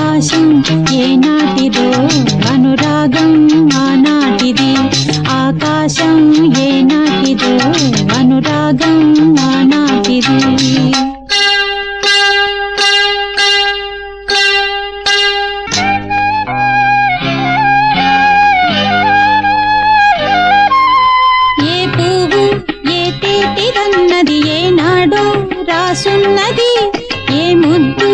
ఆకాశం ఏనాటిదో అనురాగం ఆనాటిది ఆకాశం ఏనాటిదో అనురాగం ఆనాటిది ఏ పువ్వు ఏ తేటిదన్నది ఏనాడో రాసున్నది ఏ ముద్దు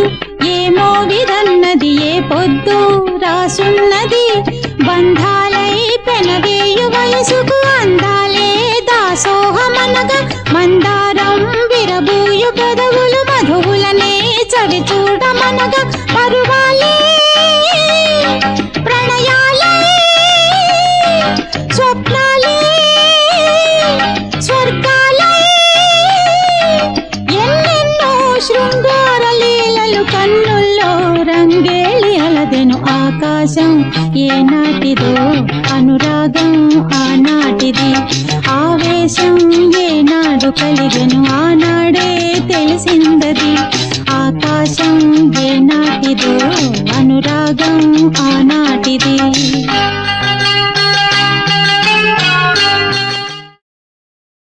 ఏ మోవిదన్నది ఏ పొద్దు రాసున్నది బంధాలై పెనవేయు వయసుకు అందాలే దాసోహమనగా మందారం విరబూయు పెదవులు మధువులనే చవి చూడమనగా పరువాలే ప్రణయాలే స్వప్నాలే స్వర్గాలే ఎన్నెన్నో శృంగార లీలలు కన్నుల్లో రంగేలి అలదెను ఆకాశం ఏనాటిదో అనురాగం ఆనాటిది ఆవేశం ఏనాడు కలిగెను ఆనాడే తెలిసిందది ఆకాశం ఏనాటిదో అనురాగం ఆనాటిది